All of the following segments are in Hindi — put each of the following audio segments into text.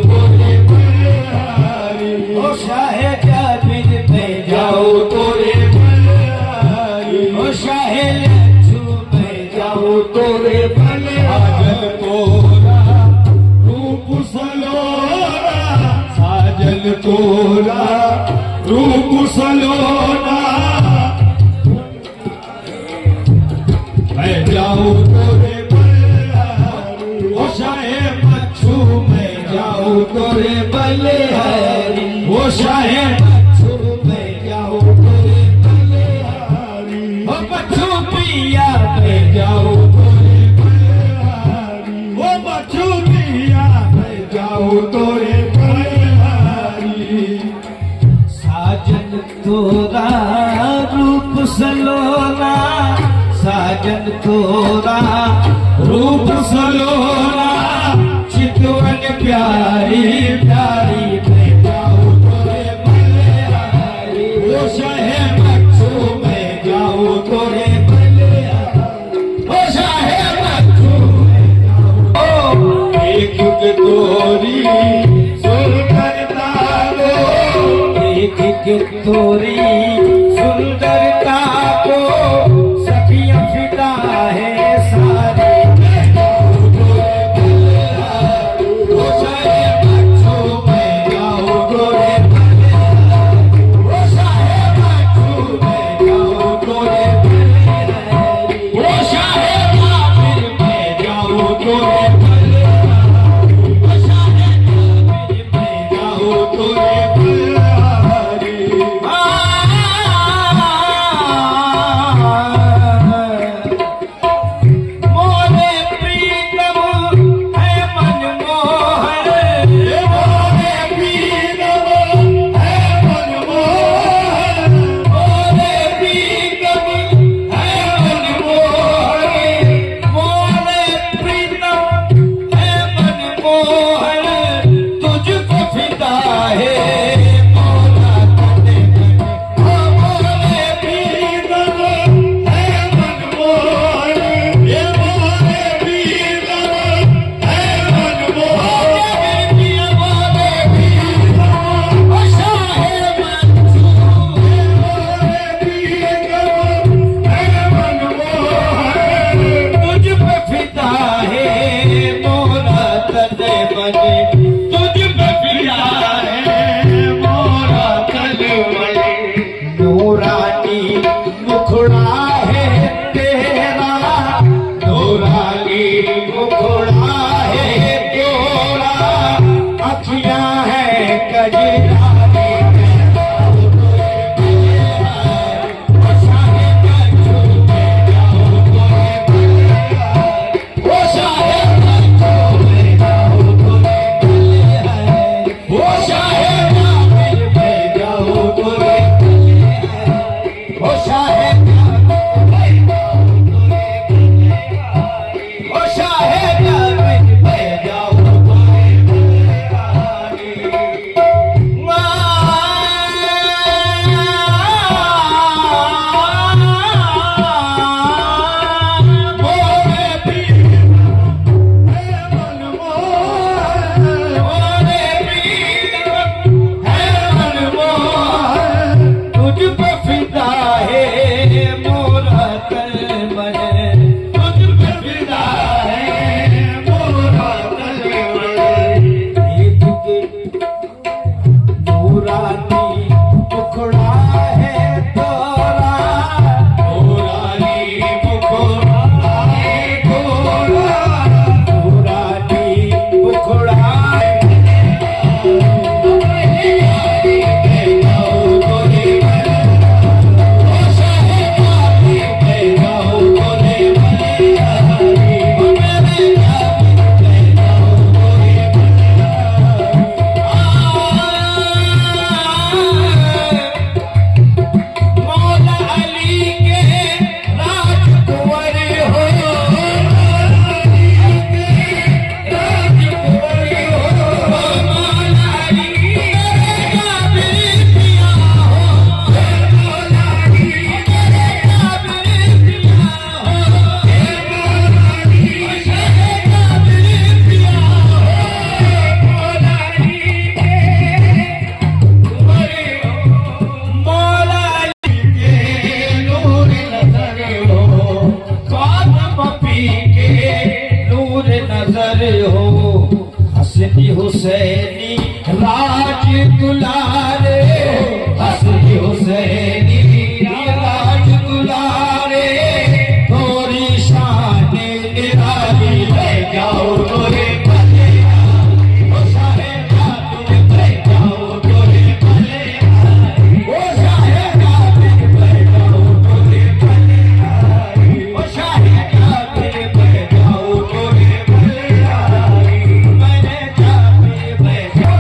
तोरे बलिहारी ओ शाहे जाबिर में जाओ तोरे बलिहारी ओ शाहे लच्छू में जाओ तोरे बलिहारी तोरा रूप सलोना साजन तोरा रूप सलोना मैं जाऊं तोरे बलिहारी ओ शाहे मच्छू मैं जाऊं तोरे बलिहारी ओ शाहे मच्छू मैं जाऊं तोरे बलिहारी ओ मच्छू पिया मैं जाऊं तोरे बलिहारी ओ मच्छू पिया मैं जाऊं तोरे बलिहारी साजन तोरा रूप सलोना साजन तोरा रूप सलोना चितवन प्यारी प्यारी मैं जाऊं तोरे बलिहारी ओ शाहे मच्छू मैं जाऊं तोरे बलिहारी ओ शाहे मच्छू मैं जाऊं एक तोरी सुंदरता को एक तोरी सुंदरता को सखियां फिदा है सारी ओ शाहे मच्छू मैं जाऊं तोरे बलिहारी ओ शाहे मच्छू मैं जाऊं तोरे बलिहारी ओ शाहे जाबिर मैं जाऊं तोरे बलिहारी ओ शाहे जाबिर मैं जाऊं तोरे बलिहारी मोरे प्रीतम है मनमोहन मोरे प्रीतम है मनमोहन मोरे प्रीतम है मनमोहन मोरे प्रीतम है मनमोहन तुझको फिदा है मोरा तने बने मोरे प्रीतम है मनमोहन ये मोरे प्रीतम है मनमोहन मोरे प्रीतम ओ शाहे मच्छू मोरे प्रीतम है मनमोहन तुझ पे फिदा है मोरा तने बने तुझ पे फिदा है मोरा तने बने नूरानी मुखड़ा है तेरा नूरानी मुखड़ा है तेरा अखियां है कजरानी ओ शाहे मच्छू मैं जाऊं तोरे बलिहारी ओ शाहे मच्छू मैं जाऊं तोरे बलिहारी ओ शाहे जाबिर मैं जाऊं तोरे बलिहारी ओ शाहे जाबिर मैं जाऊं तोरे बलिहारी ओ शाहे जाबिर मैं जाऊं तोरे बलिहारी राज दुलारे हसन हुसैन राज दुलारे थोड़ी शान निराली ले जाओ तोरे भले ओ शाहे कातिल ले जाओ तोरे भले ओ शाहे कातिल ले जाओ तोरे भले ओ शाहे कातिल ले जाओ तोरे भले मैंने जाते बैठा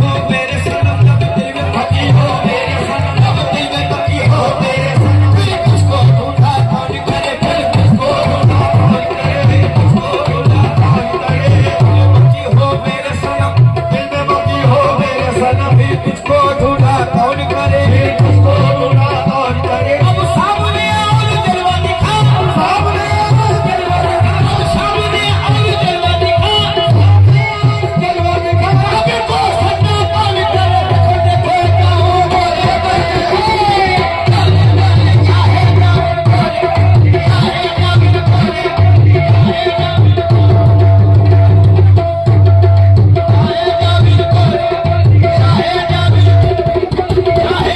हो मेरे सनम जब दिल में पकी हो मेरे सनम जब दिल में पकी हो मेरे सनम फिर तुझको ढूंढा कौन करे फिर तुझको ढूंढा कौन करे फिर तुझको ढूंढा कौन करे पकी हो मेरे सनम दिल में पकी हो मेरे सनम फिर तुझको ढूंढा कौन करे फिर तुझको ढूंढा कौन करे अब सामने और जलवा दिखा सामने और जलवा दिखा अब सामने और जलवा दिखा जलवा दिखा अबे को सन्ना कौन करे देखो देखो क्या हो बोले चाहे ना बोले चाहे ना बोले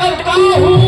करता हूँ